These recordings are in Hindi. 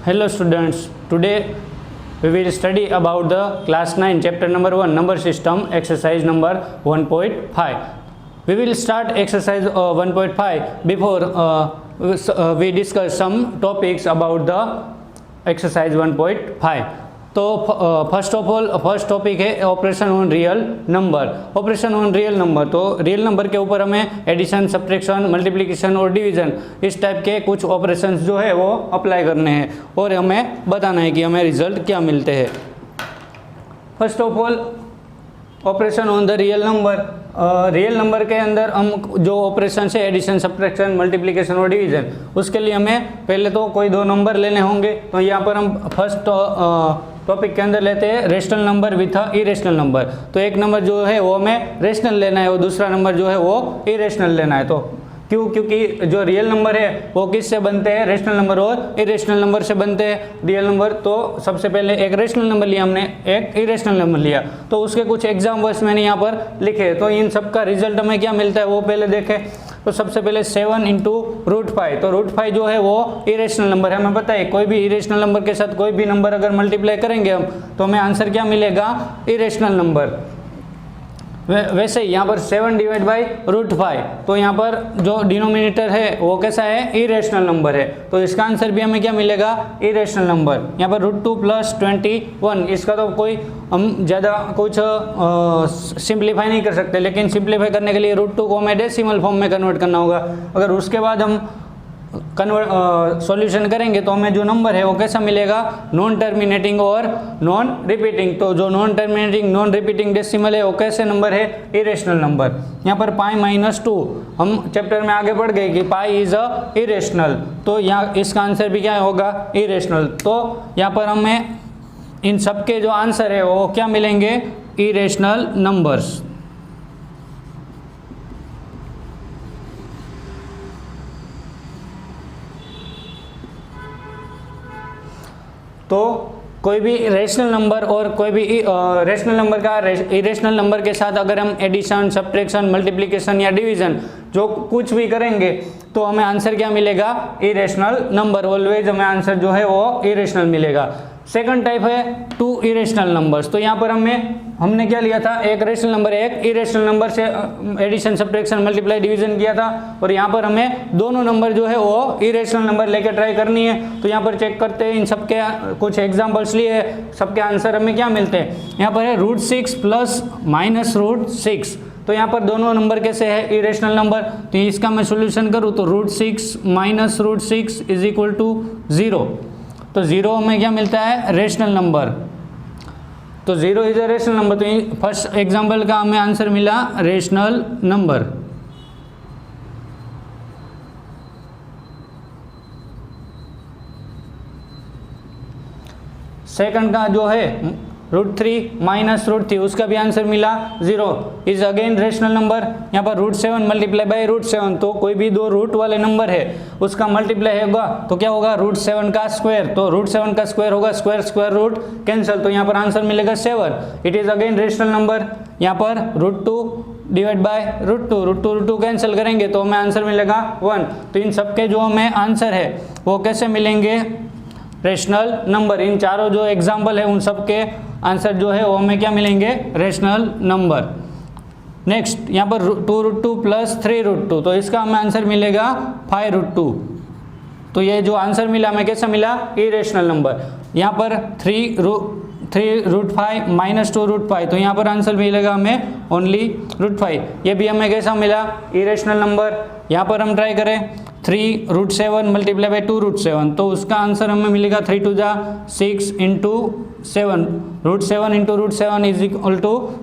Hello students, today we will study about the class 9 chapter number 1 number system exercise number 1.5. We will start exercise 1.5 before we discuss some topics about the exercise 1.5. तो first of all first topic है operation on real number. Operation on real number, तो रियल नंबर के ऊपर हमें एडिशन, सब्ट्रैक्शन, मल्टीप्लिकेशन और डिवीजन इस टाइप के कुछ ऑपरेशंस जो है वो अप्लाई करने हैं और हमें बताना है कि हमें रिजल्ट क्या मिलते हैं। First of all operation on the real number. Real number के अंदर हम जो ऑपरेशन है एडिशन, सब्ट्रैक्शन, मल्टीप्लिकेशन और डिवीजन, उसके लिए हमें पहले तो कोई दो नंबर लेने होंगे। तो यहाँ पर हम फर्स्ट टॉपिक के अंदर लेते हैं rational number with irrational number. तो एक नंबर जो है वो हमें रेशनल लेना है और दूसरा नंबर जो है वो इरेशनल लेना है। तो क्यों? क्योंकि जो रियल नंबर है वो किससे बनते हैं? रेशनल नंबर और इरेशनल नंबर से बनते हैं। रियल नंबर तो सबसे पहले एक रेशनल नंबर लिया हमने, एक इरेशनल नंबर लिया, तो उसके कुछ एग्जाम्पल्स मैंने यहाँ पर लिखे। तो इन सब का रिजल्ट हमें क्या मिलता है वो पहले देखें। तो सबसे पहले 7 × √5, तो √5 जो है वो इरेशनल नंबर है। हमें पता है कोई भी इरेशनल नंबर के साथ कोई भी नंबर अगर मल्टीप्लाई करेंगे हम तो हमें आंसर क्या मिलेगा? Irrational number. वैसे यहाँ पर 7 / √5, तो यहाँ पर जो डिनोमिनेटर है वो कैसा है? इरेशनल नंबर है। तो इसका आंसर भी हमें क्या मिलेगा? Irrational number. यहाँ पर √2 + 21, इसका तो कोई हम ज़्यादा कुछ सिंप्लीफाई नहीं कर सकते, लेकिन सिंप्लीफाई करने के लिए √2 को हमें डेसिमल फॉर्म में कन्वर्ट करना होगा। अगर उसके बाद हम सॉल्यूशन करेंगे तो हमें जो नंबर है वो कैसा मिलेगा? नॉन टर्मिनेटिंग और नॉन रिपीटिंग। तो जो non terminating, non repeating decimal है वो कैसे नंबर है? Irrational number. यहाँ पर π-2, हम चैप्टर में आगे बढ़ गए कि पाई इज अ इरेशनल, तो यहाँ इसका आंसर भी क्या होगा? इरेशनल। तो यहाँ पर हमें इन सब के जो आंसर है वो क्या मिलेंगे? Irrational numbers. तो कोई भी रेशनल नंबर और कोई भी रेशनल नंबर का इरेशनल नंबर के साथ अगर हम एडिशन, सब्ट्रैक्शन, मल्टीप्लिकेशन या डिवीजन जो कुछ भी करेंगे तो हमें आंसर क्या मिलेगा? Irrational number. ऑलवेज हमें आंसर जो है वो इरेशनल मिलेगा। सेकंड टाइप है 2 इरेशनल नंबर्स। तो यहाँ पर हमने क्या लिया था? एक रेशनल नंबर, एक इरेशनल नंबर से एडिशन, सब्ट्रैक्शन, मल्टीप्लाई, डिवीजन किया था और यहाँ पर हमें दोनों नंबर जो है वो इरेशनल नंबर लेके ट्राई करनी है। तो यहाँ पर चेक करते हैं, इन सबके कुछ एग्जाम्पल्स लिए, सबके आंसर हमें क्या मिलते हैं। यहाँ पर है √6 + -√6, तो यहाँ पर दोनों नंबर कैसे है? Irrational number. तो इसका मैं सोल्यूशन करूँ तो √6 - √6 = 0। तो 0 में क्या मिलता है? Rational number. तो 0 इज अ रेशनल नंबर। तो फर्स्ट एग्जांपल का हमें आंसर मिला रेशनल नंबर। सेकंड का जो है √3 - √3, उसका भी आंसर मिला 0, इज अगेन रेशनल नंबर। यहाँ पर √7 × √7, तो कोई भी दो रूट वाले नंबर है उसका मल्टीप्लाई होगा तो क्या होगा? √7 का स्क्वायर। तो √7 का स्क्वायर होगा स्क्वायर रूट कैंसिल, तो यहाँ पर आंसर मिलेगा 7। It is again rational number. यहाँ पर √2 / √2 कैंसिल करेंगे तो हमें आंसर मिलेगा 1। तो इन सबके जो हमें आंसर है वो कैसे मिलेंगे? Rational number. इन चारों जो एग्जाम्पल है उन सब के आंसर जो है वो हमें क्या मिलेंगे? Rational number. नेक्स्ट यहाँ पर 2√2 + 3√2, तो इसका हमें आंसर मिलेगा 5√2। तो ये जो आंसर मिला हमें कैसा मिला? Irrational number. यहाँ पर 3√5 - 2√5, तो यहाँ पर आंसर मिलेगा हमें ओनली √5। ये भी हमें कैसा मिला? Irrational number. यहाँ पर हम ट्राई करें 3√7 × 2√7, तो उसका आंसर हमें मिलेगा 3 × 2 = 6 × 7, √7 × √7 =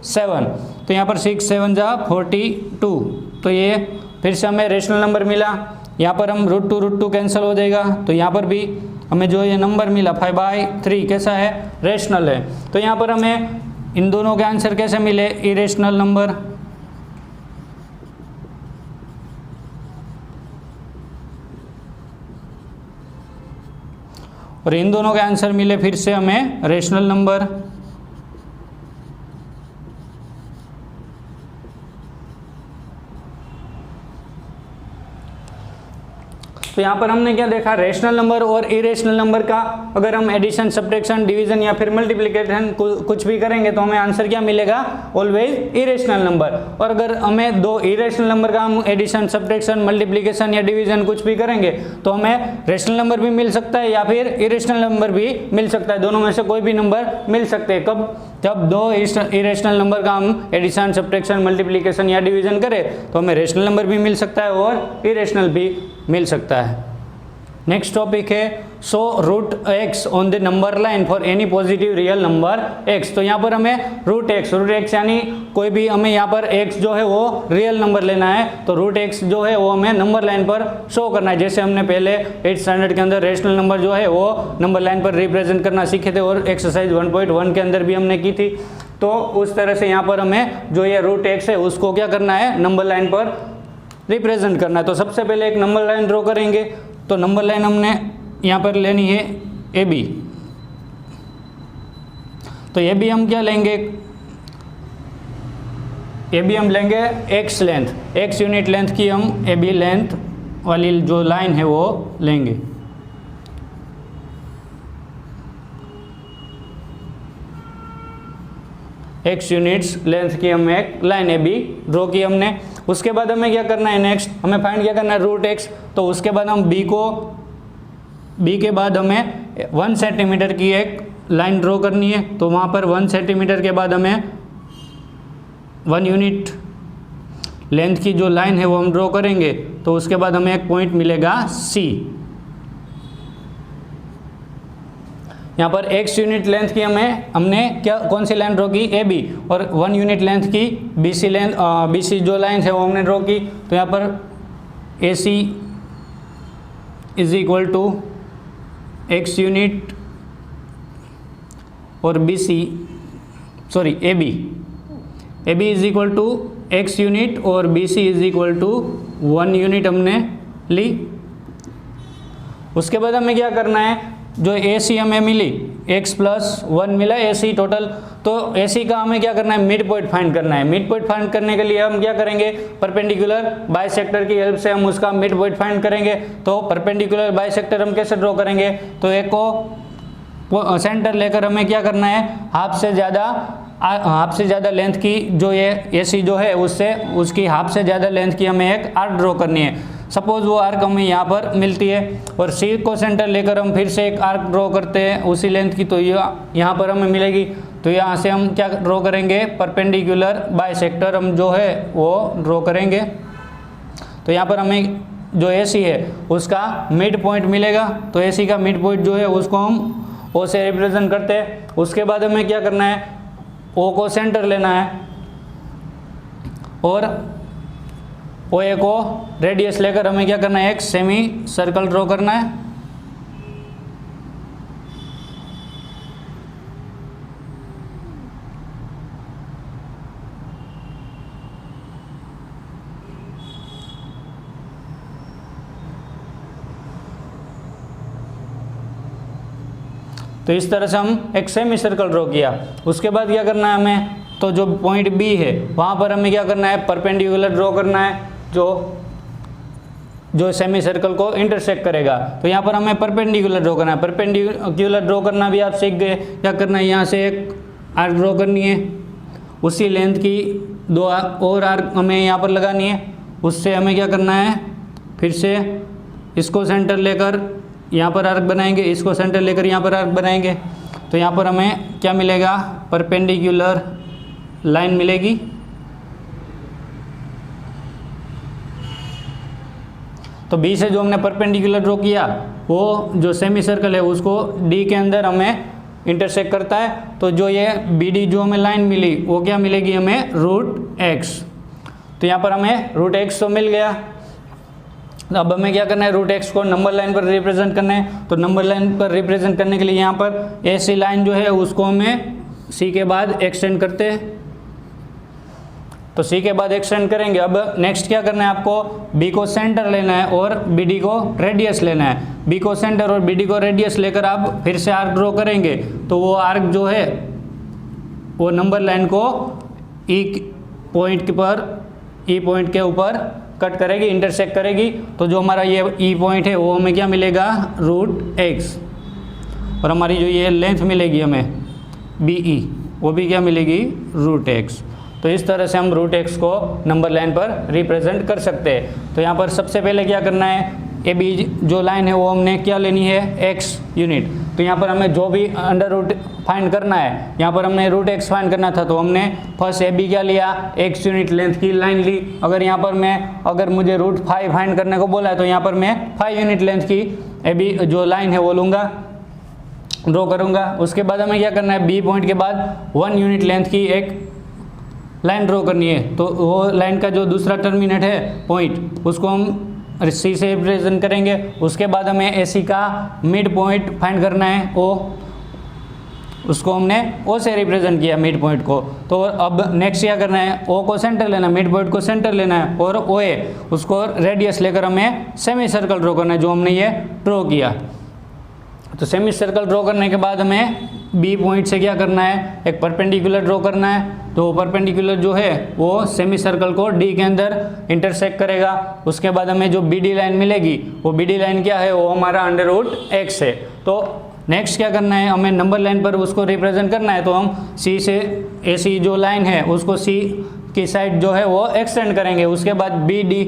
7। तो यहाँ पर 6 × 7 = 42। तो ये फिर से हमें रेशनल नंबर मिला। यहाँ पर हम √2 कैंसिल हो जाएगा, तो यहाँ पर भी हमें जो ये नंबर मिला 5/3 कैसा है? रेशनल है। तो यहाँ पर हमें इन दोनों के आंसर कैसे मिले? Irrational number. और इन दोनों के आंसर मिले फिर से हमें रेशनल नंबर। तो यहाँ पर हमने क्या देखा, रेशनल नंबर और इरेशनल नंबर का अगर हम एडिशन, सब्ट्रैक्शन, डिवीजन या फिर मल्टीप्लिकेशन कुछ भी करेंगे तो हमें आंसर क्या मिलेगा, ऑलवेज इरेशनल नंबर। और अगर हमें दो इरेशनल नंबर का हम एडिशन, सब्ट्रैक्शन, मल्टीप्लिकेशन या डिवीजन कुछ भी करेंगे तो हमें रेशनल नंबर भी मिल सकता है या फिर इरेशनल नंबर भी मिल सकता है, दोनों में से कोई भी नंबर मिल सकते हैं। कब, जब दो इरेशनल नंबर का हम एडिशन, सब्ट्रैक्शन, मल्टीप्लिकेशन या डिवीजन करें तो हमें रेशनल नंबर भी मिल सकता है और इरेशनल भी मिल सकता है। नेक्स्ट टॉपिक है show root X on the number line for any positive real number X. तो यहाँ पर हमें रूट एक्स यानी कोई भी हमें यहाँ पर एक्स जो है वो रियल नंबर लेना है, तो रूट एक्स जो है वो हमें नंबर लाइन पर शो करना है। जैसे हमने पहले 8th स्टैंडर्ड के अंदर रेशनल नंबर जो है वो नंबर लाइन पर रिप्रेजेंट करना सीखे थे और एक्सरसाइज 1.1 के अंदर भी हमने की थी। तो उस तरह से यहाँ पर हमें जो ये रूट एक्स है उसको क्या करना है, नंबर लाइन पर रिप्रेजेंट करना है। तो सबसे पहले एक नंबर लाइन ड्रॉ करेंगे। तो नंबर लाइन हमने यहाँ पर लेनी है ए बी। तो ए बी हम क्या लेंगे, ए बी हम लेंगे x length, x unit length की हम ए बी लेंथ वाली जो लाइन है वो लेंगे। एक्स यूनिट्स लेंथ की हम एक लाइन ए बी ड्रॉ की हमने। उसके बाद हमें क्या करना है, नेक्स्ट हमें फाइंड क्या करना है, रूट एक्स। तो उसके बाद हम बी के बाद हमें 1 सेंटीमीटर की एक लाइन ड्रॉ करनी है। तो वहाँ पर 1 सेंटीमीटर के बाद हमें 1 यूनिट लेंथ की जो लाइन है वो हम ड्रॉ करेंगे। तो उसके बाद हमें एक पॉइंट मिलेगा सी। यहाँ पर x यूनिट लेंथ की हमने क्या कौन सी लाइन ड्रॉ की, ए बी, और 1 यूनिट लेंथ की बी सी जो लाइन है वो हमने ड्रॉ की। तो यहाँ पर A C is equal to x unit और B C, sorry A B is equal to x unit और B C is equal to 1 unit हमने ली। उसके बाद हमें क्या करना है, जो ए सी हमें मिली x + 1 मिला ए सी टोटल, तो ए सी का हमें क्या करना है, मिड पॉइंट फाइंड करना है। मिड पॉइंट फाइंड करने के लिए हम क्या करेंगे, परपेंडिकुलर बाइसेक्टर की हेल्प से हम उसका मिड पॉइंट फाइंड करेंगे। तो परपेंडिकुलर बाइसेक्टर हम कैसे ड्रॉ करेंगे, तो एक को सेंटर लेकर हमें क्या करना है, हाफ से ज़्यादा लेंथ की जो ये ए सी जो है उससे उसकी हाफ से ज़्यादा लेंथ की हमें एक आर्क ड्रॉ करनी है। सपोज वो आर्क हमें यहाँ पर मिलती है और सी को सेंटर लेकर हम फिर से एक आर्क ड्रॉ करते हैं उसी लेंथ की, तो यहाँ पर हमें मिलेगी। तो यहाँ से हम क्या ड्रॉ करेंगे, परपेंडिकुलर बाइसेक्टर हम जो है वो ड्रॉ करेंगे। तो यहाँ पर हमें जो ए सी है उसका मिड पॉइंट मिलेगा। तो ए सी का मिड पॉइंट जो है उसको हम ओ से रिप्रेजेंट करते हैं। उसके बाद हमें क्या करना है, ओ को सेंटर लेना है और ओ ए को रेडियस लेकर हमें क्या करना है, एक सेमी सर्कल ड्रॉ करना है। तो इस तरह से हम एक सेमी सर्कल ड्रॉ किया। उसके बाद क्या करना है हमें, तो जो पॉइंट बी है वहाँ पर हमें क्या करना है, परपेंडिकुलर ड्रॉ करना है जो सेमी सर्कल को इंटरसेक्ट करेगा। तो यहाँ पर हमें परपेंडिकुलर ड्रॉ करना है। परपेंडिकुलर ड्रॉ करना भी आप सीख गए। क्या करना है, यहाँ से एक आर्क ड्रॉ करनी है, उसी लेंथ की 2 और आर्क हमें यहाँ पर लगानी है। उससे हमें क्या करना है, फिर से इसको सेंटर लेकर यहाँ पर आर्क बनाएंगे, इसको सेंटर लेकर यहाँ पर आर्क बनाएंगे। तो यहाँ पर हमें क्या मिलेगा, परपेंडिकुलर लाइन मिलेगी। तो बी से जो हमने परपेंडिकुलर ड्रॉ किया वो जो सेमी सर्कल है उसको डी के अंदर हमें इंटरसेक्ट करता है। तो जो ये बी डी जो हमें लाइन मिली वो क्या मिलेगी हमें, रूट एक्स। तो यहाँ पर हमें रूट एक्स तो मिल गया। अब हमें क्या करना है, रूट एक्स को नंबर लाइन पर रिप्रेजेंट करना है। तो नंबर लाइन पर रिप्रेजेंट करने के लिए यहाँ पर ए सी लाइन जो है उसको हमें सी के बाद एक्सटेंड करते हैं। तो सी के बाद एक्सटेंड करेंगे। अब नेक्स्ट क्या करना है, आपको बी को सेंटर लेना है और बी डी को रेडियस लेना है। बी को सेंटर और बी डी को रेडियस लेकर आप फिर से आर्क ड्रॉ करेंगे। तो वो आर्क जो है वो नंबर लाइन को ई पॉइंट के ऊपर कट करेगी, इंटरसेक्ट करेगी, तो जो हमारा ये ई पॉइंट है वो हमें क्या मिलेगा, रूट एक्स, और हमारी जो ये लेंथ मिलेगी हमें बी ई, वो भी क्या मिलेगी, रूट एक्स। तो इस तरह से हम रूट एक्स को नंबर लाइन पर रिप्रेजेंट कर सकते हैं। तो यहाँ पर सबसे पहले क्या करना है, ए बी जो लाइन है वो हमने क्या लेनी है, एक्स यूनिट। तो यहाँ पर हमें जो भी अंडर रूट फाइंड करना है, यहाँ पर हमने रूट एक्स फाइंड करना था, तो हमने फर्स्ट ए बी क्या लिया, एक्स यूनिट लेंथ की लाइन ली। अगर मुझे रूट 5 फाइंड करने को बोला है, तो यहाँ पर मैं 5 यूनिट लेंथ की ए बी जो लाइन है वो लूँगा, ड्रॉ करूँगा। उसके बाद हमें क्या करना है, बी पॉइंट के बाद 1 यूनिट लेंथ की एक लाइन ड्रॉ करनी है। तो वो लाइन का जो दूसरा टर्मिनेट है पॉइंट, उसको हम सी से रिप्रेजेंट करेंगे। उसके बाद हमें ए सी का मिड पॉइंट फाइंड करना है, ओ, उसको हमने ओ से रिप्रेजेंट किया मिड पॉइंट को। तो अब नेक्स्ट क्या करना है, ओ को सेंटर लेना है, मिड पॉइंट को सेंटर लेना है, और ओ ए उसको रेडियस लेकर हमें सेमी सर्कल ड्रॉ करना है, जो हमने ये ड्रॉ किया। तो सेमी सर्कल ड्रॉ करने के बाद हमें बी पॉइंट से क्या करना है, एक परपेंडिकुलर ड्रॉ करना है। तो परपेंडिकुलर जो है वो सेमी सर्कल को डी के अंदर इंटरसेक्ट करेगा। उसके बाद हमें जो बी डी लाइन मिलेगी, वो बी डी लाइन क्या है, वो हमारा अंडर रूट एक्स है। तो नेक्स्ट क्या करना है, हमें नंबर लाइन पर उसको रिप्रेजेंट करना है। तो हम सी से ए सी जो लाइन है उसको सी की साइड जो है वो एक्सटेंड करेंगे। उसके बाद बी डी,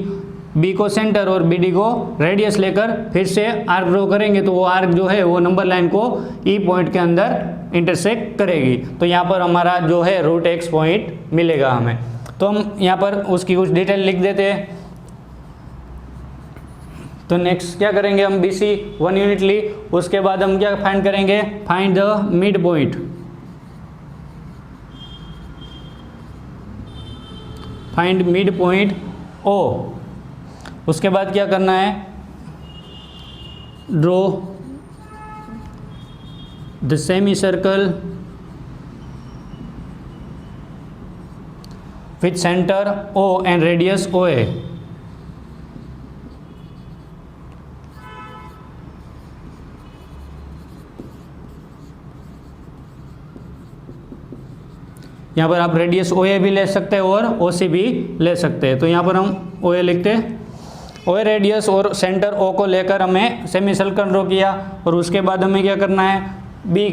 बी को सेंटर और बी डी को रेडियस लेकर फिर से आर्क ड्रॉ करेंगे। तो वो आर्क जो है वो नंबर लाइन को ई पॉइंट के अंदर इंटरसेक्ट करेगी। तो यहाँ पर हमारा जो है रूट एक्स पॉइंट मिलेगा हमें। तो हम यहाँ पर उसकी कुछ डिटेल लिख देते हैं। तो नेक्स्ट क्या करेंगे, हम बी सी 1 यूनिट ली। उसके बाद हम क्या फाइंड करेंगे, find the mid point. Find mid point O. उसके बाद क्या करना है, draw the semi circle with centre O and radius O A. यहाँ पर आप रेडियस ओ ए भी ले सकते हैं और ओ सी भी ले सकते हैं। तो यहाँ पर हम ओ ए लिखते हैं, ओ ए रेडियस और सेंटर ओ को लेकर हमें सेमी सर्कल ड्रॉ किया। और उसके बाद हमें क्या करना है, बी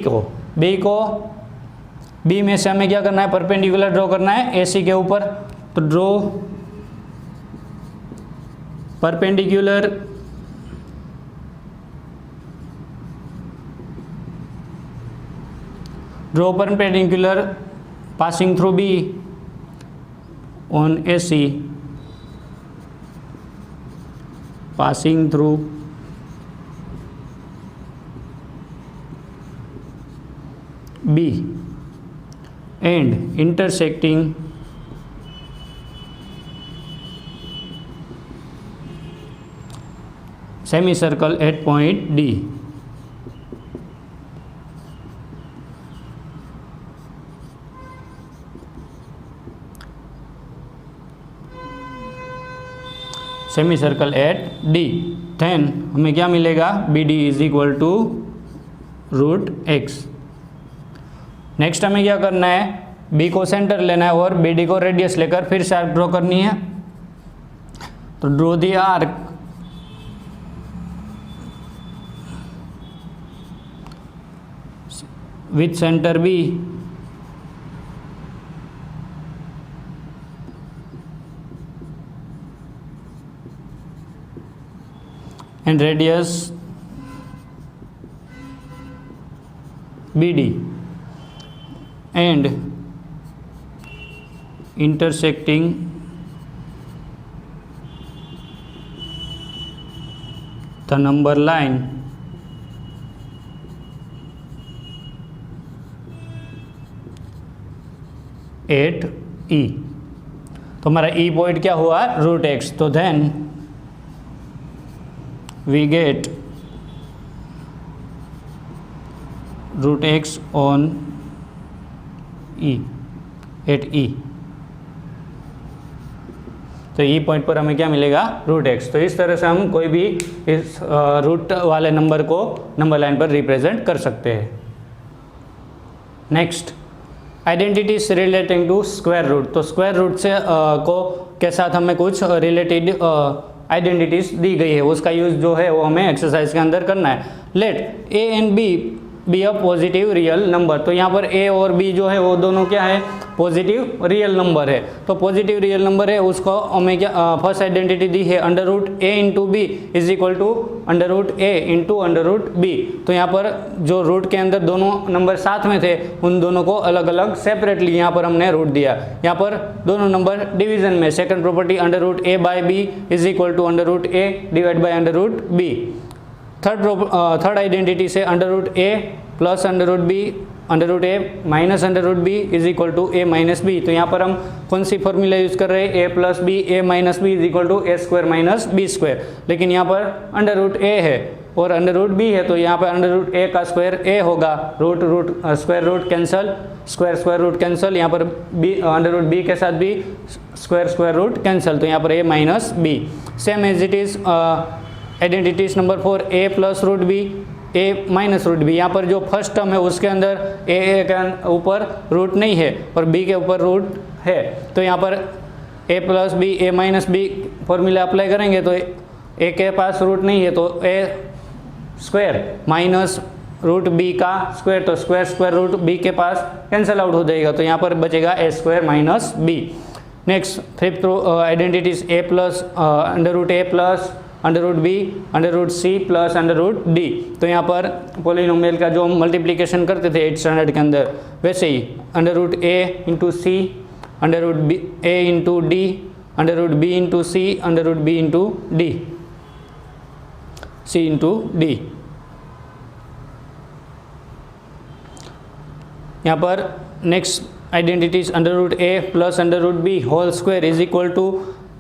में से हमें क्या करना है, परपेंडिकुलर ड्रॉ करना है ए सी के ऊपर। तो draw perpendicular passing through B on AC, passing through B and intersecting semicircle at point D. Semi circle at D. Then हमें क्या मिलेगा, B D is equal to root X. Next हमें क्या करना है, बी को सेंटर लेना है और बी डी को रेडियस लेकर फिर से आर्क ड्रॉ करनी है। तो draw the arc with centre B and radius BD and intersecting the number line at E। तो हमारा E पॉइंट क्या हुआ, रूट एक्स। तो then we get root x on E at E। तो E पॉइंट पर हमें क्या मिलेगा, रूट एक्स। तो इस तरह से हम कोई भी इस रूट वाले नंबर को नंबर लाइन पर रिप्रेजेंट कर सकते हैं। Next identities relating to square root. तो स्क्वायर रूट से को के साथ हमें कुछ रिलेटेड आइडेंटिटीज दी गई है, उसका यूज जो है वो हमें एक्सरसाइज के अंदर करना है। Let A and B a positive real number. तो यहाँ पर ए और बी जो है वो दोनों क्या है, पॉजिटिव रियल नंबर है। तो पॉजिटिव रियल नंबर है, उसको हमें क्या फर्स्ट आइडेंटिटी दी है under root A into B is equal to under root A into under root B. तो यहाँ पर जो रूट के अंदर दोनों नंबर साथ में थे उन दोनों को अलग अलग सेपरेटली यहाँ पर हमने रूट दिया। यहाँ पर दोनों नंबर डिवीजन में second property under root A by B is equal to under root A divide by under root B. Third identity से under root A plus under root B under root A minus under root B is equal to A minus B. तो यहाँ पर हम कौन सी फॉर्मूला यूज कर रहे हैं, A plus B A minus B is equal to A square minus B square. लेकिन यहाँ पर अंडर रूट ए है और अंडर रूट बी है, तो यहाँ पर अंडर रूट ए का स्क्वायर ए होगा, square root cancel, square root cancel. यहाँ पर बी अंडर रूट बी के साथ भी स्क्वायर रूट कैंसल, तो यहाँ पर A minus B. Same as it is identities number 4 A plus root B A minus root B. यहाँ पर जो फर्स्ट टर्म है उसके अंदर ए के ऊपर रूट नहीं है और बी के ऊपर रूट है, तो यहाँ पर A plus B A minus B formula apply करेंगे तो ए के पास रूट नहीं है तो ए स्क्वायर माइनस रूट बी का स्क्वायर, तो स्क्वायर रूट बी के पास कैंसिल आउट हो जाएगा, तो यहाँ पर बचेगा A square minus B. Next fifth identities A plus under root A plus under root B under root C plus under root D. तो यहाँ पर पॉलिनोमियल का जो मल्टीप्लिकेशन करते थे 8th स्टैंडर्ड के अंदर वैसे ही under root A into C under root B A into D under root B into C under root B into D C into D. यहाँ पर next identities under root A plus under root B whole square is equal to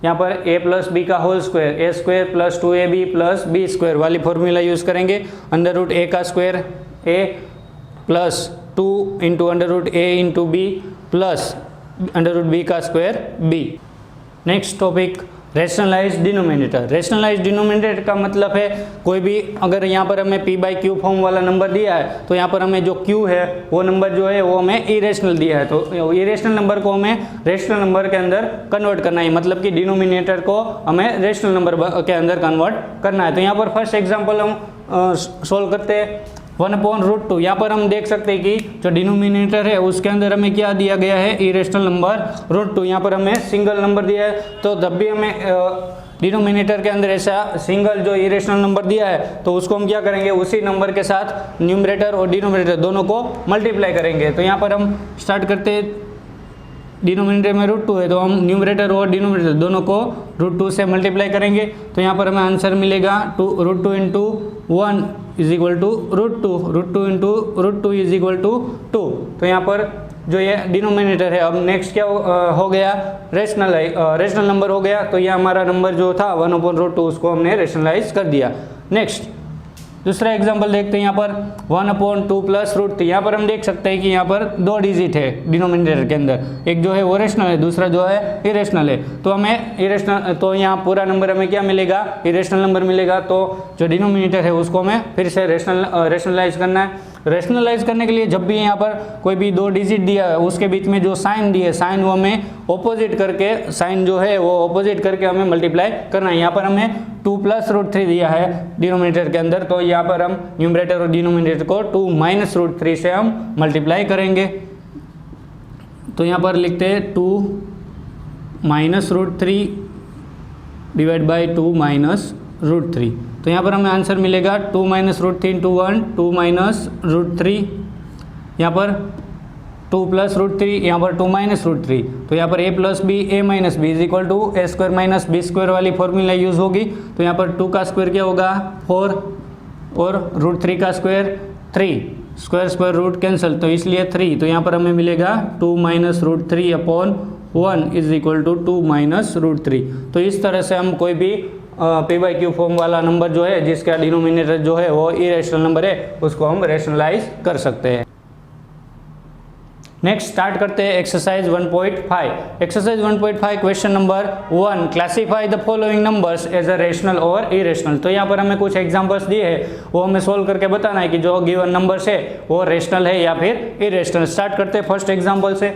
यहाँ पर ए प्लस बी का whole square A square plus 2ab plus B square वाली फॉर्मूला यूज़ करेंगे। अंडर रूट ए का square A plus 2 into under root A into B plus under root B का square B. Next topic rationalise denominator. Rationalise denominator का मतलब है कोई भी अगर यहाँ पर हमें p बाई क्यू फॉर्म वाला नंबर दिया है तो यहाँ पर हमें जो q है वो नंबर जो है वो हमें इरेशनल दिया है, तो इरेशनल नंबर को हमें रेशनल नंबर के अंदर कन्वर्ट करना है, मतलब कि डिनोमिनेटर को हमें रेशनल नंबर के अंदर कन्वर्ट करना है। तो यहाँ पर फर्स्ट एग्जाम्पल हम सोल्व करते हैं 1/√2। यहाँ पर हम देख सकते हैं कि जो डिनोमिनेटर है उसके अंदर हमें क्या दिया गया है, इरेशनल नंबर √2। यहाँ पर हमें सिंगल नंबर दिया है, तो जब भी हमें डिनोमिनेटर के अंदर ऐसा सिंगल जो इरेशनल नंबर दिया है तो उसको हम क्या करेंगे, उसी नंबर के साथ न्यूमरेटर और डिनोमिनेटर दोनों को मल्टीप्लाई करेंगे। तो यहाँ पर हम स्टार्ट करते हैं, डिनोमिनेटर में √2 है तो हम न्यूमरेटर और डिनोमिनेटर दोनों को √2 से मल्टीप्लाई करेंगे। तो यहाँ पर हमें आंसर मिलेगा √2 into 1 is equal to √2 into √2 is equal to 2। तो यहाँ पर जो ये डिनोमिनेटर है, अब नेक्स्ट क्या हो गया, रेशनल नंबर हो गया। तो ये हमारा नंबर जो था 1/√2 उसको हमने रेशनलाइज कर दिया। नेक्स्ट दूसरा एग्जांपल देखते हैं, यहाँ पर 1/2 प्लस √3। यहाँ पर हम देख सकते हैं कि यहाँ पर 2 डिजिट है डिनोमिनेटर के अंदर, एक जो है वो रेशनल है, दूसरा जो है इरेशनल है। तो हमें इरेशनल, तो यहाँ पूरा नंबर हमें क्या मिलेगा, इरेशनल नंबर मिलेगा। तो जो डिनोमिनेटर है उसको हमें फिर से रेशनलाइज करना है। रेशनलाइज करने के लिए जब भी यहाँ पर कोई भी 2 डिजिट दिया है उसके बीच में जो साइन दिए, साइन वो हमें ऑपोजिट करके, साइन जो है वो ऑपोजिट करके हमें मल्टीप्लाई करना है। यहाँ पर हमें 2 प्लस √3 दिया है डिनोमिनेटर के अंदर, तो यहाँ पर हम न्यूमरेटर और डिनोमिनेटर को 2 माइनस √3 से हम मल्टीप्लाई करेंगे। तो यहाँ पर लिखते हैं 2 माइनस √3 डिवाइड बाई 2 माइनस √3। तो यहाँ पर हमें आंसर मिलेगा 2 माइनस √3 इंटू 1 2 माइनस √3, यहाँ पर 2 प्लस √3, यहाँ पर 2 माइनस √3। तो यहाँ पर a plus B A minus B is equal to A square minus B square वाली फॉर्मूला यूज़ होगी। तो यहाँ पर 2 का स्क्वायर क्या होगा 4 और √3 का स्क्वायर 3, स्क्वायर रूट कैंसिल, तो इसलिए 3। तो यहाँ पर हमें मिलेगा 2 minus √3 upon 1 is equal to 2 minus √3। तो इस तरह से हम कोई भी p बाई क्यू फॉर्म वाला नंबर जो है जिसका डिनोमिनेटर जो है वो इरेशनल नंबर है उसको हम रेशनलाइज कर सकते हैं। नेक्स्ट स्टार्ट करते हैं exercise 1.5। Exercise 1.5 question number 1, classify the following numbers as a rational और इरेशनल। तो यहाँ पर हमें कुछ एग्जांपल्स दिए हैं, वो हमें सोल्व करके बताना है कि जो गिवन नंबर्स है वो रेशनल है या फिर इरेशनल। स्टार्ट करते हैं फर्स्ट एग्जाम्पल से।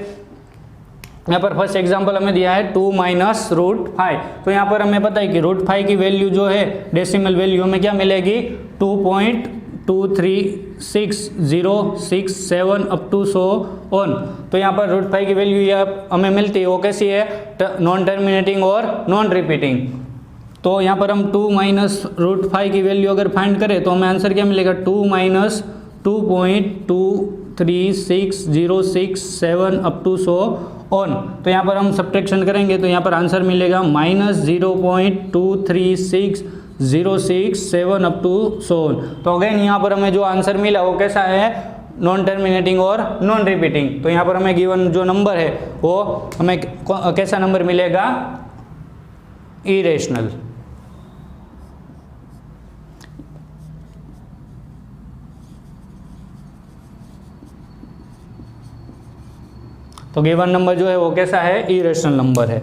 यहाँ पर फर्स्ट एग्जांपल हमें दिया है 2 माइनस √5। तो यहाँ पर हमें पता है कि √5 की वैल्यू जो है डेसिमल वैल्यू में क्या मिलेगी, 2.2360667 अप टू सो ऑन। तो यहाँ पर √5 की वैल्यू हमें मिलती है, वो कैसी है, नॉन टर्मिनेटिंग और नॉन रिपीटिंग। तो यहाँ पर हम 2 माइनस √5 की वैल्यू अगर फाइंड करें तो हमें आंसर क्या मिलेगा, 2 minus 2.2360667 up to so on. तो यहाँ पर हम सब्ट्रैक्शन करेंगे तो यहाँ पर आंसर मिलेगा -0.2360667 अप टू सो ऑन। तो अगेन यहाँ पर हमें जो आंसर मिला वो कैसा है, नॉन टर्मिनेटिंग और नॉन रिपीटिंग। तो यहाँ पर हमें गिवन जो नंबर है वो हमें कैसा नंबर मिलेगा, इरेशनल। तो गिवन नंबर जो है वो कैसा है, इरेशनल नंबर है।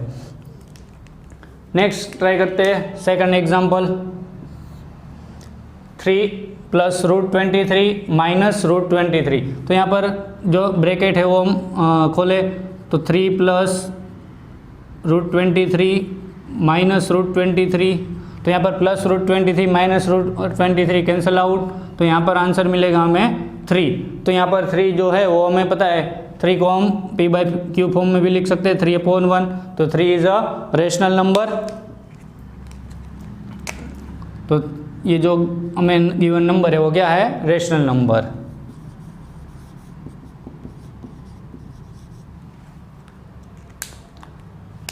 नेक्स्ट ट्राई करते हैं सेकंड एग्जांपल, 3 प्लस √23 माइनस √23। तो यहाँ पर जो ब्रैकेट है वो हम खोले तो 3 प्लस √23 माइनस √23। तो यहाँ पर प्लस √23 माइनस √23 कैंसिल आउट, तो यहाँ पर आंसर मिलेगा हमें 3। तो यहाँ पर 3 जो है वो हमें पता है, 3 को हम p/q फॉर्म में भी लिख सकते हैं, 3/1। तो 3 इज अ रेशनल नंबर। तो ये जो हमें गिवन नंबर है वो क्या है, रेशनल नंबर।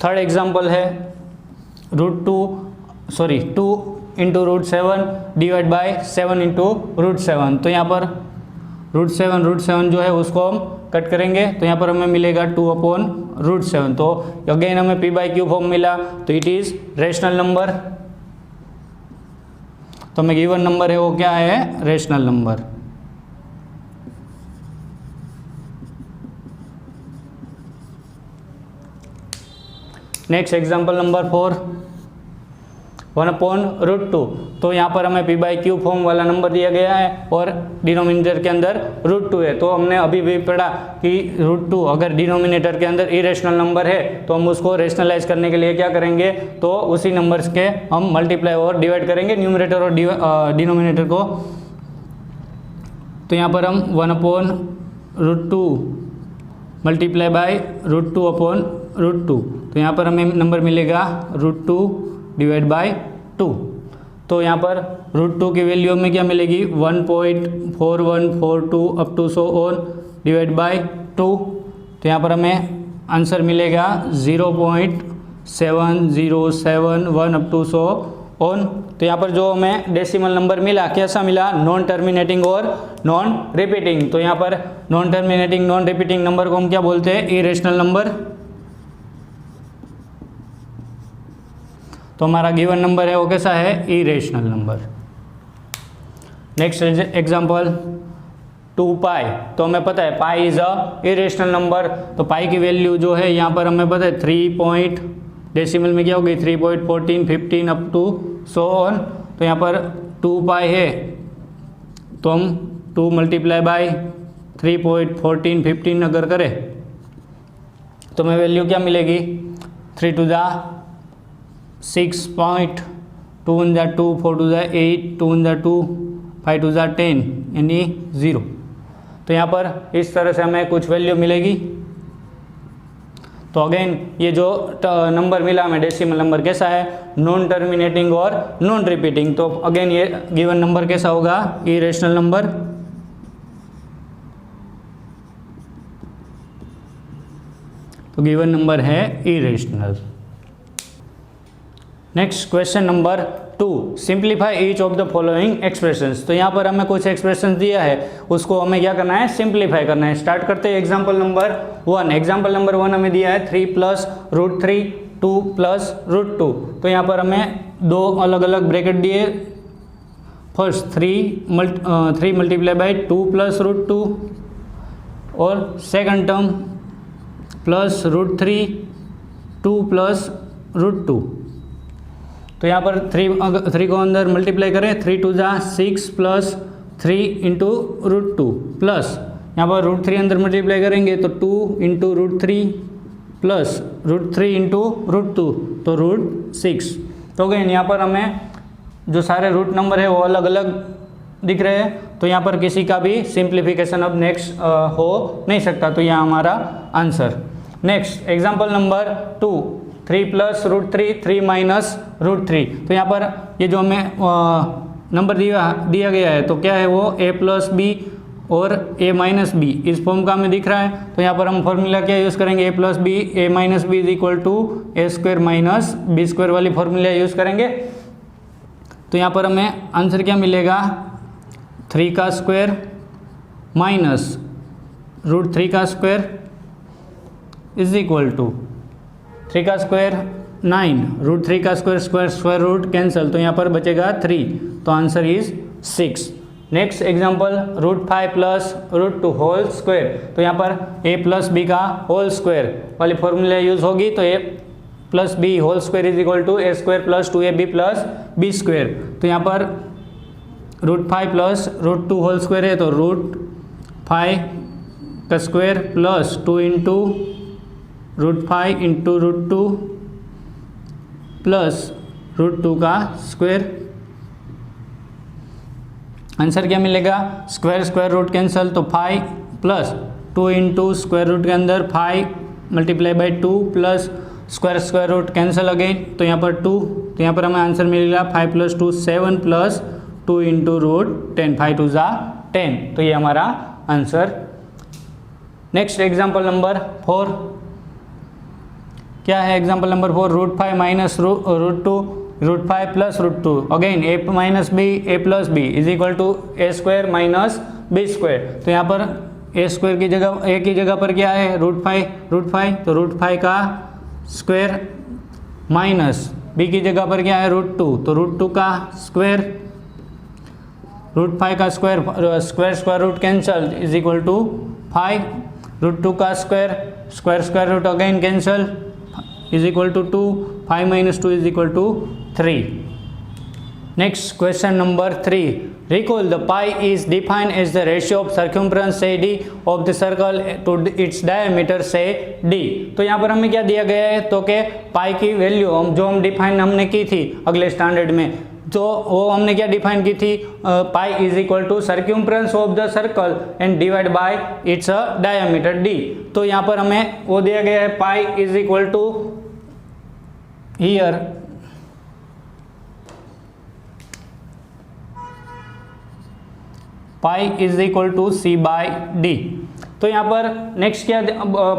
थर्ड एग्जांपल है 2 इंटू √7 डिवाइड बाय 7 इंटू √7। तो यहाँ पर √7 जो है उसको हम कट करेंगे तो यहाँ पर हमें मिलेगा 2/√7। तो अगेन हमें p/q फॉर्म मिला, तो इट इज रेशनल नंबर। तो हमें गिवन नंबर है वो क्या है, rational number. Next example number 4, 1/√2। तो यहाँ पर हमें p/q फॉर्म वाला नंबर दिया गया है और डिनोमिनेटर के अंदर √2 है। तो हमने अभी भी पढ़ा कि √2 अगर डिनोमिनेटर के अंदर इरेशनल नंबर है तो हम उसको रेशनलाइज करने के लिए क्या करेंगे, तो उसी नंबर्स के हम मल्टीप्लाई और डिवाइड करेंगे न्यूमरेटर और डिनोमिनेटर को। तो यहाँ पर हम 1/√2 मल्टीप्लाई बाय √2/√2। तो यहाँ पर हमें नंबर मिलेगा √2 डिवाइड बाय 2। तो यहाँ पर √2 की वैल्यू में क्या मिलेगी, 1.4142 up to so on divide by 2। तो यहाँ पर हमें आंसर मिलेगा 0.7071 अप टू सो ऑन। तो यहाँ पर जो हमें डेसिमल नंबर मिला कैसा मिला, नॉन टर्मिनेटिंग और नॉन रिपीटिंग। तो यहाँ पर non terminating non repeating number को हम क्या बोलते हैं, इरेशनल नंबर। तो हमारा गिवन नंबर है वो कैसा है, इरेशनल नंबर। Next example 2π। तो हमें पता है pi is a irrational number. तो पाई की वैल्यू जो है यहाँ पर हमें पता है 3 डेसिमल में क्या होगी, 3.1415 अप टू सो ऑन। तो यहाँ पर 2π है तो हम 2 मल्टीप्लाई बाय 3.1415 अगर करें तो हमें वैल्यू क्या मिलेगी, 3 to the 6 point, 2 1 जा 2, 4 2 जा 8, 2 1 जा 2, 5 2 जा 10 यानी 0। तो यहाँ पर इस तरह से हमें कुछ वैल्यू मिलेगी। तो अगेन ये जो नंबर मिला हमें डेसिमल नंबर कैसा है, नॉन टर्मिनेटिंग और नॉन रिपीटिंग। तो अगेन ये गिवन नंबर कैसा होगा, इरेशनल नंबर। तो गिवन नंबर है irrational. Next question number 2, simplify each of the following expressions. तो यहाँ पर हमें कुछ एक्सप्रेशंस दिया है, उसको हमें क्या करना है, सिंप्लीफाई करना है। स्टार्ट करते हैं एग्जांपल नंबर 1। एग्जांपल नंबर 1 हमें दिया है 3 प्लस √3 2 प्लस √2। तो यहाँ पर हमें दो अलग अलग ब्रैकेट दिए। फर्स्ट 3 मल्टीप्लाई बाई 2 प्लस √2, और सेकंड टर्म प्लस √3 2 प्लस √2। तो यहाँ पर 3 को अंदर मल्टीप्लाई करें, 3 2 जा 6 प्लस 3 इंटू √2 प्लस यहाँ पर √3 अंदर मल्टीप्लाई करेंगे तो 2 इंटू √3 प्लस √3 इंटू √2 तो √6। तो अगेन यहाँ पर हमें जो सारे रूट नंबर है वो अलग अलग दिख रहे हैं, तो यहाँ पर किसी का भी सिंप्लीफिकेशन अब नेक्स्ट हो नहीं सकता, तो यहाँ हमारा answer. Next example number 2, 3 plus √3 3 minus √3। तो यहाँ पर ये जो हमें नंबर दिया गया है तो क्या है वो a प्लस बी और a माइनस बी इस फॉर्म का हमें दिख रहा है। तो यहाँ पर हम फॉर्मूला क्या यूज़ करेंगे, a plus B a minus B is equal to a square minus B square वाली फॉर्मूला यूज़ करेंगे। तो यहाँ पर हमें आंसर क्या मिलेगा, 3 का स्क्वायर माइनस √3 का स्क्वायर इज इक्वल टू 3 का स्क्वायर 9, √3 का स्क्वायर स्क्वायर रूट कैंसिल, तो यहाँ पर बचेगा 3, तो answer is 6। Next example √5 plus √2 whole square. तो यहाँ पर a प्लस बी का होल स्क्वायर वाली फॉर्मूला यूज़ होगी, तो a plus B whole square is equal to a square plus 2ab plus b square. तो यहाँ पर √5 प्लस √2 होल स्क्वायर है तो √5 का square plus 2 into √5 into √2 plus √2 का स्क्वायर। आंसर क्या मिलेगा, स्क्वायर रूट कैंसल, तो 5 प्लस 2 इंटू स्क्वायर रूट के अंदर 5 multiply by 2 plus square root cancel again, तो यहाँ पर 2, तो यहाँ पर हमें आंसर मिलेगा 5 प्लस 2 7 प्लस 2 इंटू √10, 5 2 जा 10, तो ये हमारा आंसर। नेक्स्ट एग्जाम्पल नंबर 4, क्या है example number 4, √5 minus √2 √5 plus √2 again a minus B a plus B is equal to a square minus B square. तो यहाँ पर a स्क्वायर की जगह a की जगह पर क्या है √5, तो √5 का स्क्वायर माइनस b की जगह पर क्या है √2, तो √2 का स्क्वायर, √5 का square root cancel is equal to 5, √2 का square root again cancel is equal to 2, 5 minus 2 is equal to 3। Next question number 3. Recall the pi is defined as the ratio of circumference say d of the circle to its diameter say d। तो यहाँ पर हमें क्या दिया गया है, तो के पाई की वैल्यू जो हम डिफाइन हमने की थी अगले स्टैंडर्ड में, तो वो हमने क्या डिफाइन की थी, pi is equal to circumference of the circle and divide by its diameter d। तो यहाँ पर हमें वो दिया गया है pi is equal to here pi is equal to c by D. तो यहाँ पर नेक्स्ट क्या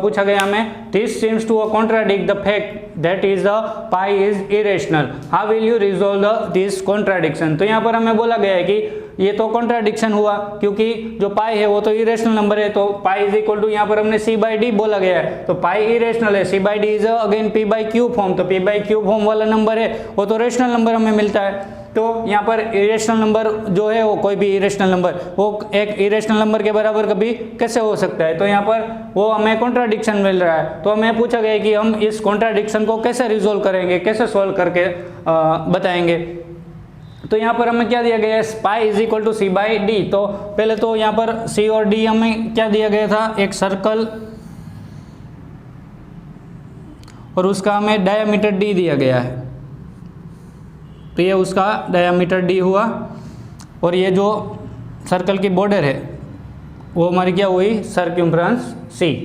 पूछा गया हमें, this seems to contradict the fact that is the pi is irrational, how will you resolve this contradiction. तो यहाँ पर हमें बोला गया है कि ये तो कॉन्ट्राडिक्शन हुआ क्योंकि जो पाई है वो तो इरेशनल नंबर है, तो पाई इज इक्वल टू यहाँ पर हमने c बाई डी बोला गया है, तो पाई इरेशनल है, c by D is again p by Q form, तो p बाई क्यू फॉर्म वाला नंबर है वो तो रेशनल नंबर हमें मिलता है। तो यहाँ पर इरेशनल नंबर जो है वो कोई भी इरेशनल नंबर वो एक इरेशनल नंबर के बराबर कभी कैसे हो सकता है, तो यहाँ पर वो हमें कॉन्ट्राडिक्शन मिल रहा है। तो हमें पूछा गया कि हम इस कॉन्ट्राडिक्शन को कैसे रिजोल्व करेंगे, कैसे सॉल्व करके बताएंगे। तो यहाँ पर हमें क्या दिया गया है, pi is equal to c by D. तो पहले तो यहाँ पर c और d हमें क्या दिया गया था, एक सर्कल और उसका हमें डायमीटर d दिया गया है, तो ये उसका डायमीटर d हुआ, और ये जो सर्कल की बॉर्डर है वो हमारी क्या हुई, सर्कम्फ्रेंस c।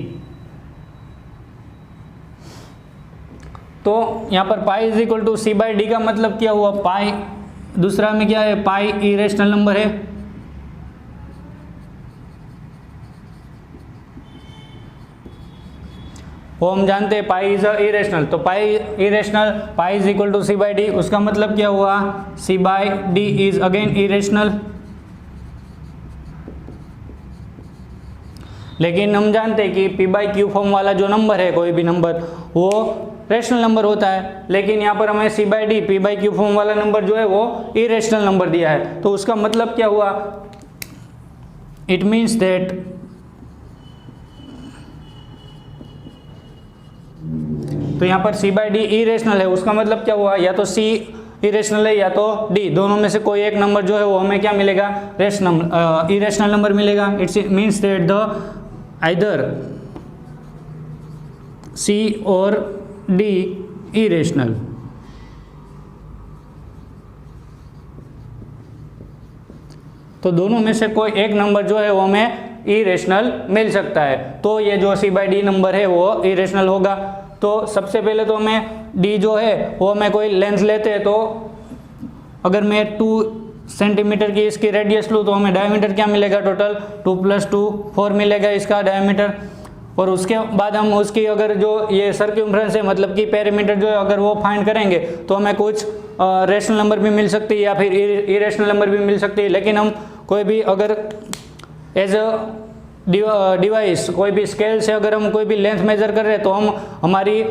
तो यहाँ पर pi is equal to c by D का मतलब क्या हुआ, पाई दूसरा में क्या है, पाई इरेशनल नंबर है, वो हम जानते हैं पाई इज इरेशनल, तो pi irrational, pi is equal to c by D, उसका मतलब क्या हुआ, c by D is again irrational. लेकिन हम जानते हैं कि p बाई क्यू फॉर्म वाला जो नंबर है कोई भी नंबर वो रेशनल नंबर होता है, लेकिन यहाँ पर हमें c by D p by Q form वाला नंबर जो है वो इरेशनल नंबर दिया है। तो उसका मतलब क्या हुआ, इट मीन्स दैट तो यहाँ पर c बाई डी इरेशनल है, उसका मतलब क्या हुआ, या तो c इरेशनल है या तो d, दोनों में से कोई एक नंबर जो है वो हमें क्या मिलेगा, इरेशनल नंबर मिलेगा। It's means that the either c और d इरेशनल। तो दोनों में से कोई एक नंबर जो है वो हमें इरेशनल मिल सकता है, तो ये जो c बाई डी नंबर है वो इरेशनल होगा। तो सबसे पहले तो हमें d जो है वो हमें कोई लेंथ लेते हैं, तो अगर मैं 2 सेंटीमीटर की इसकी रेडियस लूँ तो हमें डायमीटर क्या मिलेगा, टोटल 2 + 2 4 मिलेगा इसका डायमीटर। और उसके बाद हम उसकी अगर जो ये सर्कम्फ्रेंस है मतलब कि पेरीमीटर जो है अगर वो फाइंड करेंगे तो हमें कुछ रेशनल नंबर भी मिल सकती है या फिर इरेशनल नंबर भी मिल सकती है। लेकिन हम कोई भी अगर एज अ डिवाइस कोई भी स्केल से अगर हम कोई भी लेंथ मेजर कर रहे हैं तो हम हमारी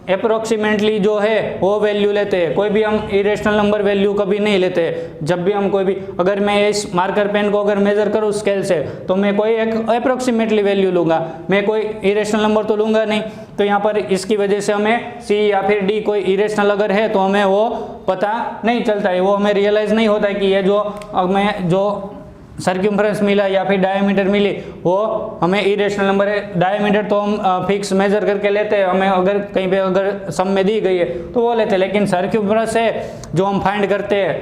अप्रोक्सीमेटली जो है वो वैल्यू लेते हैं, कोई भी हम इरेशनल नंबर वैल्यू कभी नहीं लेते। जब भी हम कोई भी, अगर मैं इस मार्कर पेन को अगर मेजर करूँ स्केल से तो मैं कोई एक अप्रोक्सीमेटली वैल्यू लूँगा, मैं कोई इरेशनल नंबर तो लूँगा नहीं। तो यहाँ पर इसकी वजह से हमें c या फिर d कोई इरेशनल अगर है तो हमें वो पता नहीं चलता है, वो हमें रियलाइज़ नहीं होता है कि ये जो हमें जो सर्कम्फ्रेंस मिला या फिर डायमीटर मिली वो हमें इरेशनल नंबर है। डायमीटर तो हम फिक्स मेजर करके लेते हैं, हमें अगर कहीं पे अगर सम में दी गई है तो वो लेते हैं। लेकिन सर्कम्फ्रेंस है जो हम फाइंड करते हैं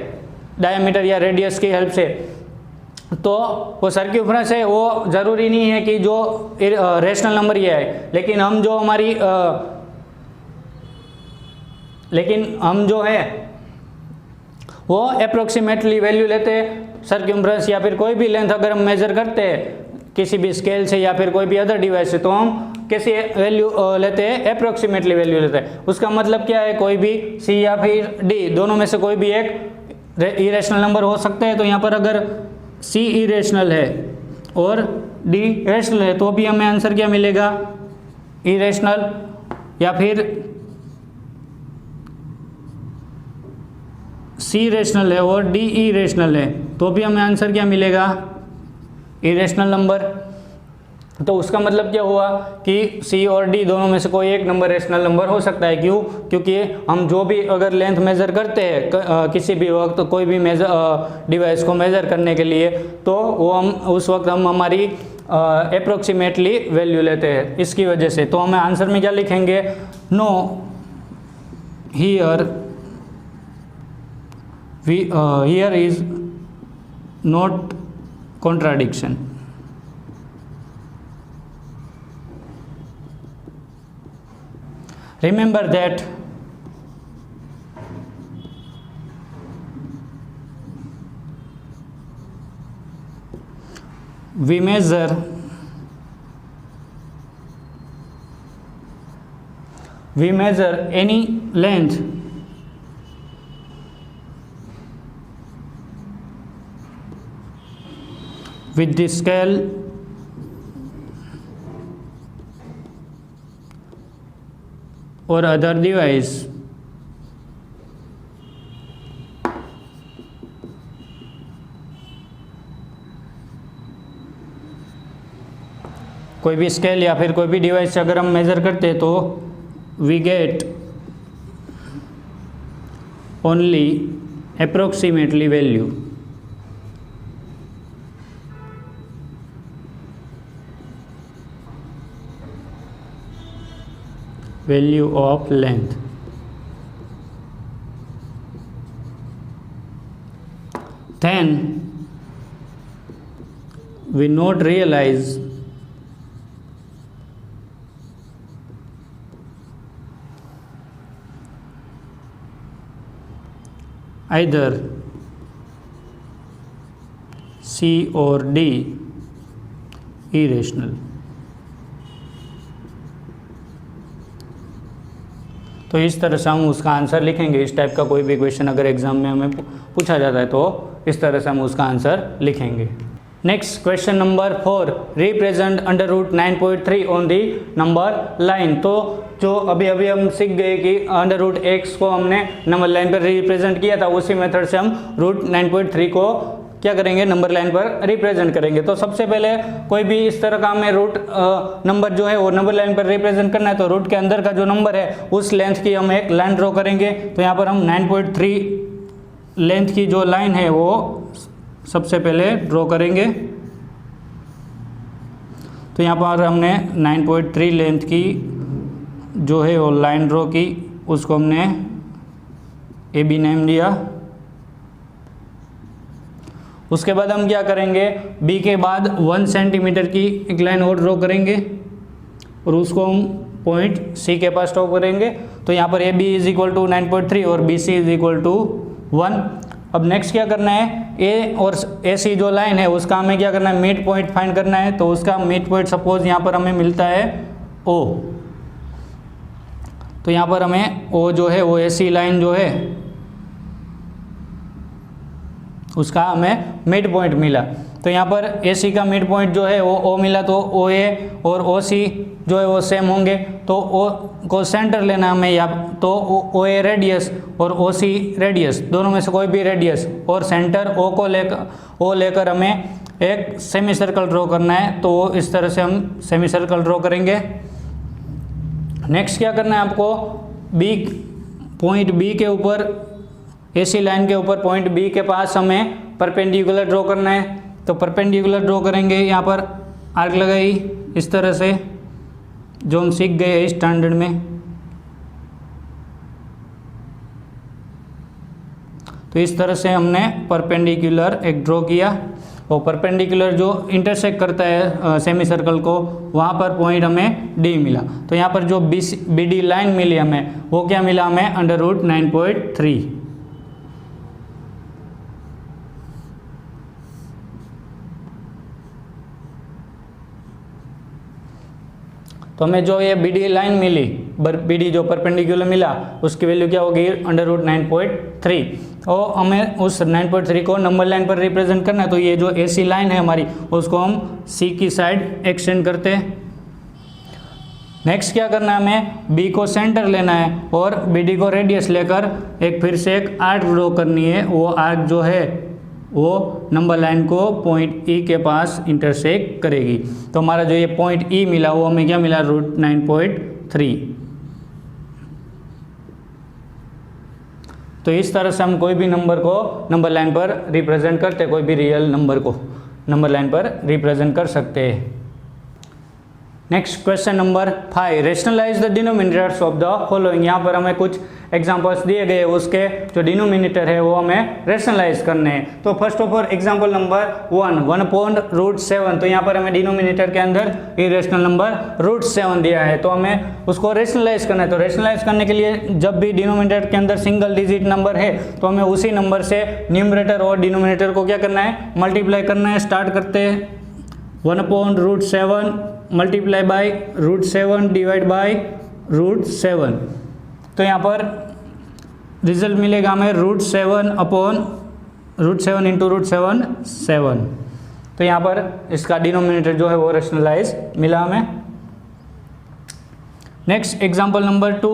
डायमीटर ya रेडियस की हेल्प से, तो वो सर्कम्फ्रेंस है वो ज़रूरी नहीं है कि जो रेशनल नंबर ये है। लेकिन हम जो है वो अप्रोक्सीमेटली वैल्यू लेते हैं सर्कम्फ्रेंस या फिर कोई भी लेंथ अगर हम मेजर करते हैं किसी भी स्केल से या फिर कोई भी अदर डिवाइस से तो हम कैसी वैल्यू लेते हैं, अप्रोक्सीमेटली वैल्यू लेते हैं। उसका मतलब क्या है, कोई भी c या फिर d दोनों में से कोई भी एक इरेशनल नंबर हो सकते हैं। तो यहाँ पर अगर c इरेशनल है और d रेशनल है तो भी हमें आंसर क्या मिलेगा, इरेशनल। या फिर c रेशनल है और d इरेशनल है तो भी हमें आंसर क्या मिलेगा, इरेशनल नंबर। तो उसका मतलब क्या हुआ कि c और d दोनों में से कोई एक नंबर रेशनल नंबर हो सकता है। क्यों, क्योंकि हम जो भी अगर लेंथ मेज़र करते हैं किसी भी वक्त कोई भी डिवाइस को मेज़र करने के लिए तो वो हम उस वक्त हम हमारी अप्रोक्सीमेटली वैल्यू लेते हैं इसकी वजह से। तो हमें आंसर में क्या लिखेंगे, no here is not contradiction। Remember that we measure any length with the scale or other device कोई भी स्केल या फिर कोई भी डिवाइस से अगर हम मेज़र करते हैं तो we get only approximately value of length। Then we not realize either C or D irrational। तो इस तरह से हम उसका आंसर लिखेंगे। इस टाइप का कोई भी क्वेश्चन अगर एग्जाम में हमें पूछा जाता है तो इस तरह से हम उसका आंसर लिखेंगे। Next question number 4, represent √9.3 on the number line. तो जो अभी हम सीख गए कि √x को हमने नंबर लाइन पर रिप्रेजेंट किया था, उसी मेथड से हम √9.3 को क्या करेंगे, नंबर लाइन पर रिप्रेजेंट करेंगे। तो सबसे पहले कोई भी इस तरह का हमें रूट नंबर जो है वो नंबर लाइन पर रिप्रेजेंट करना है, तो रूट के अंदर का जो नंबर है उस लेंथ की हम एक लाइन ड्रॉ करेंगे। तो यहाँ पर हम 9.3 लेंथ की जो लाइन है वो सबसे पहले ड्रॉ करेंगे। तो यहाँ पर हमने 9.3 लेंथ की जो है वो लाइन ड्रॉ की, उसको हमने ए बी नेम दिया। उसके बाद हम क्या करेंगे, बी के बाद 1 सेंटीमीटर की एक लाइन और ड्रॉ करेंगे और उसको हम पॉइंट सी के पास स्टॉप करेंगे। तो यहाँ पर A B is equal to 9.3 और B C is equal to 1। अब नेक्स्ट क्या करना है, ए और ए सी जो लाइन है उसका हमें क्या करना है, मिड पॉइंट फाइंड करना है। तो उसका मिड पॉइंट सपोज यहाँ पर हमें मिलता है ओ। तो यहाँ पर हमें ओ जो है वो ए सी लाइन जो है उसका हमें मिड पॉइंट मिला। तो यहाँ पर ए सी का मिड पॉइंट जो है वो ओ मिला, तो ओ ए और ओ सी जो है वो सेम होंगे। तो ओ को सेंटर लेना हमें, या तो ओ ए रेडियस और ओ सी रेडियस, दोनों में से कोई भी रेडियस, और सेंटर ओ लेकर हमें एक सेमी सर्कल ड्रॉ करना है। तो इस तरह से हम सेमी सर्कल ड्रॉ करेंगे। नेक्स्ट क्या करना है आपको, पॉइंट बी के ऊपर, एसी लाइन के ऊपर पॉइंट बी के पास हमें परपेंडिकुलर ड्रॉ करना है। तो परपेंडिकुलर ड्रॉ करेंगे, यहाँ पर आर्क लगाई इस तरह से, जो हम सीख गए स्टैंडर्ड में। तो इस तरह से हमने परपेंडिकुलर एक ड्रॉ किया, और परपेंडिकुलर जो इंटरसेक्ट करता है सेमी सर्कल को, वहाँ पर पॉइंट हमें डी मिला। तो यहाँ पर जो बी डी लाइन मिली हमें, वो क्या मिला हमें, अंडर रूट 9.3। तो हमें जो ये बी डी लाइन मिली, बी डी जो परपेंडिकुलर मिला, उसकी वैल्यू क्या होगी, अंडर रूट 9.3। और हमें उस 9.3 को नंबर लाइन पर रिप्रेजेंट करना है। तो ये जो ए सी लाइन है हमारी, उसको हम सी की साइड एक्सटेंड करते हैं। नेक्स्ट क्या करना है, हमें बी को सेंटर लेना है और बी डी को रेडियस लेकर एक फिर से एक आर्क ड्रॉ करनी है। वो आर्क जो है वो नंबर लाइन को पॉइंट ई के पास इंटरसेक्ट करेगी। तो हमारा जो ये पॉइंट ई मिला वो हमें क्या मिला, रूट 9.3। तो इस तरह से हम कोई भी नंबर को नंबर लाइन पर रिप्रेजेंट करते हैं, कोई भी रियल नंबर को नंबर लाइन पर रिप्रेजेंट कर सकते हैं। Next question number 5, rationalise the denominators of the following. यहाँ पर हमें कुछ एग्जांपल्स दिए गए, उसके जो डिनोमिनेटर है वो हमें रेशनलाइज करने हैं। तो first of all example number 1/√7। तो यहाँ पर हमें डिनोमिनेटर के अंदर इरेशनल नंबर √7 दिया है, तो हमें उसको रेशनलाइज करना है। तो रेशनलाइज करने के लिए जब भी डिनोमिनेटर के अंदर सिंगल डिजिट नंबर है, तो हमें उसी नंबर से न्यूमरेटर और डिनोमिनेटर को क्या करना है, मल्टीप्लाई करना है। स्टार्ट करते हैं 1/√7 मल्टीप्लाई बाई √7 डिवाइड बाई √7। तो यहाँ पर रिजल्ट मिलेगा हमें √7 अपॉन √7 इंटू √7 7। तो यहाँ पर इसका डिनोमिनेटर जो है वो रेशनलाइज मिला हमें। Next example number 2,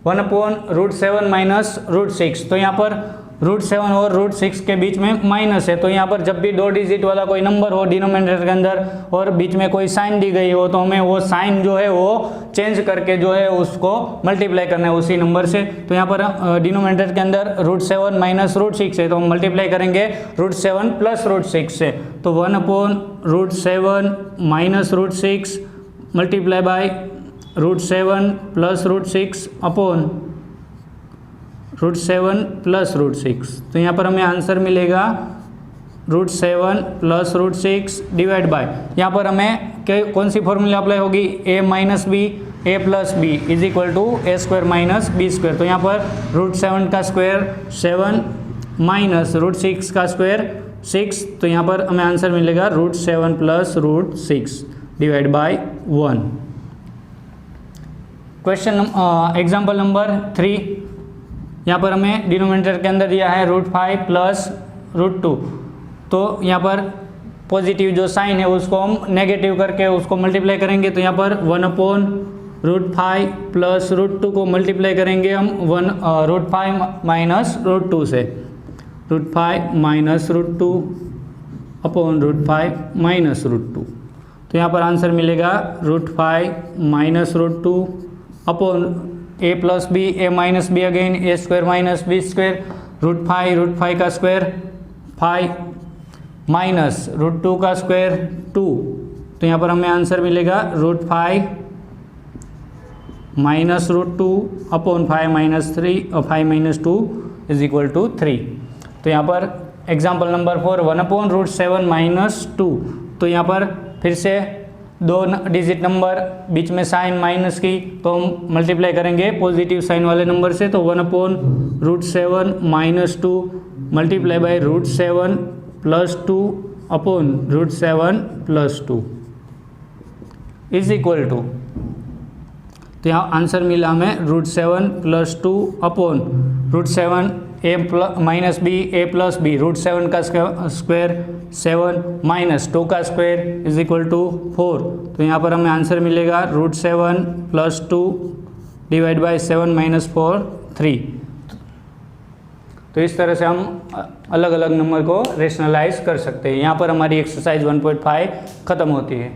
1/√7 minus √6। तो यहाँ पर √7 और √6 के बीच में माइनस है। तो यहाँ पर जब भी 2 डिजिट वाला कोई नंबर हो डिनोमिनेटर के अंदर और बीच में कोई साइन दी गई हो, तो हमें वो साइन जो है वो चेंज करके जो है उसको मल्टीप्लाई करना है उसी नंबर से। तो यहाँ पर डिनोमिनेटर के अंदर √7 माइनस √6 है, तो हम मल्टीप्लाई करेंगे √7 प्लस √6 से। तो 1/√7 minus √6 multiply by √7 plus √6 upon √7 plus √6। तो यहाँ पर हमें आंसर मिलेगा √7 प्लस √6 डिवाइड बाय, यहाँ पर हमें कौन सी फॉर्मूला अप्लाई होगी, a minus B A plus B is equal to A square minus B square. तो यहाँ पर √7 का स्क्वायर 7 माइनस √6 का स्क्वायर 6। तो यहाँ पर हमें आंसर मिलेगा √7 plus √6 divide by 1। Question example number 3, यहाँ पर हमें डिनोमिनेटर के अंदर दिया है √5 प्लस √2। तो यहाँ पर पॉजिटिव जो साइन है उसको हम नेगेटिव करके उसको मल्टीप्लाई करेंगे। तो यहाँ पर 1/√5 प्लस √2 को मल्टीप्लाई करेंगे हम √5 माइनस √2 से, √5 माइनस √2 अपॉन √5 माइनस √2। तो यहाँ पर आंसर मिलेगा √5 minus √2 upon a plus B, a minus B again, a square minus B square, √5 का स्क्वायर 5 माइनस √2 का स्क्वायर 2। तो यहाँ पर हमें आंसर मिलेगा √5 माइनस √2 अपॉन 5 माइनस 3 और 5 माइनस 2 इज इक्वल टू 3। तो यहाँ पर एग्जाम्पल नंबर 4 1 अपॉन √7 माइनस 2। तो यहाँ पर फिर से 2 डिजिट नंबर, बीच में साइन माइनस की, तो हम मल्टीप्लाई करेंगे पॉजिटिव साइन वाले नंबर से। तो 1 upon √7 minus 2 multiply by √7 plus 2 upon √7 plus 2 is equal to, तो यहाँ आंसर मिला हमें √7 plus 2 upon √7 a minus B, a plus B, √7 का स्क्वायर 7 माइनस 2 का स्क्वायर इज इक्वल टू 4। तो यहाँ पर हमें आंसर मिलेगा √7 प्लस 2 डिवाइड बाय 7 माइनस 4 3। तो इस तरह से हम अलग अलग नंबर को रेशनलाइज कर सकते हैं। यहाँ पर हमारी एक्सरसाइज 1.5 खत्म होती है।